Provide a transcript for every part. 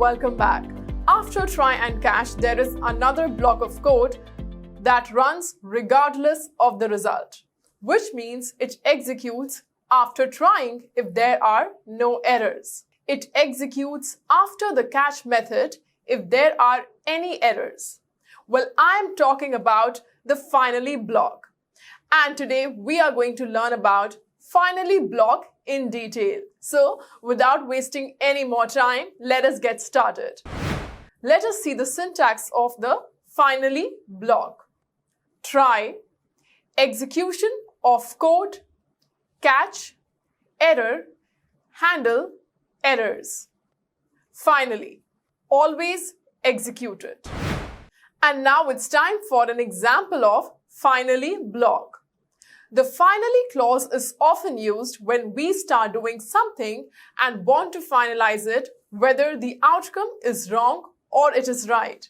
welcome back. After try and catch, there is another block of code that runs regardless of the result, which means it executes after trying if there are no errors. It executes after the catch method if there are any errors. Well, I'm talking about the finally block. And today we are going to learn about finally block in detail. So without wasting any more time, let us get started. Let us see the syntax of the finally block. Try, execution of code, catch, error, handle, errors. Finally, always execute it. And now it's time for an example of finally block. The finally clause is often used when we start doing something and want to finalize it, whether the outcome is wrong or it is right.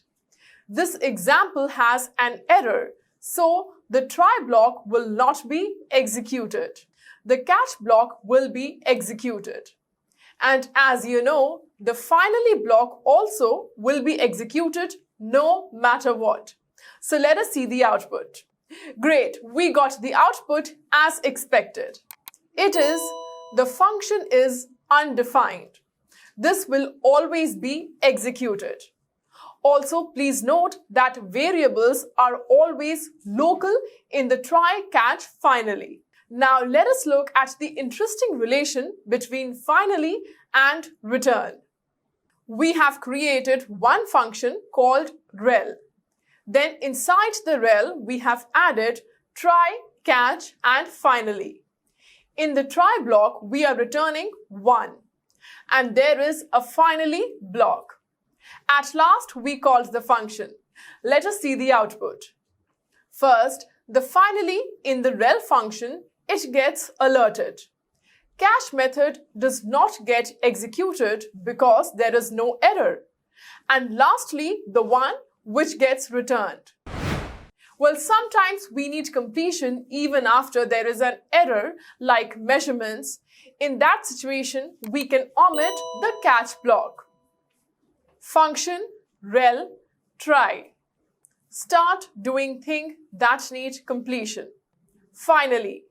This example has an error, so the try block will not be executed. The catch block will be executed. And as you know, the finally block also will be executed no matter what. So let us see the output. Great, we got the output as expected. It is, the function is undefined. This will always be executed. Also, please note that variables are always local in the try, catch, finally. Now let us look at the interesting relation between finally and return. We have created one function called rel. Then inside the rel, we have added try, catch, and finally. In the try block, we are returning 1. And there is a finally block. At last, we called the function. Let us see the output. First, the finally in the rel function, it gets alerted. Catch method does not get executed because there is no error. And lastly, the one which gets returned. Well, sometimes we need completion even after there is an error like measurements. In that situation, we can omit the catch block. Function, rel, try. Start doing thing that need completion. Finally,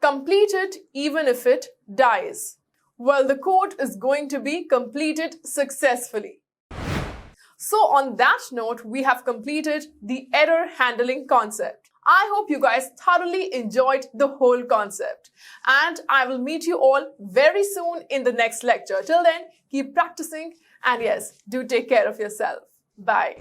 complete it even if it dies. Well, the code is going to be completed successfully. So on that note, we have completed the error handling concept. I hope you guys thoroughly enjoyed the whole concept. And I will meet you all very soon in the next lecture. Till then, keep practicing and yes, do take care of yourself. Bye.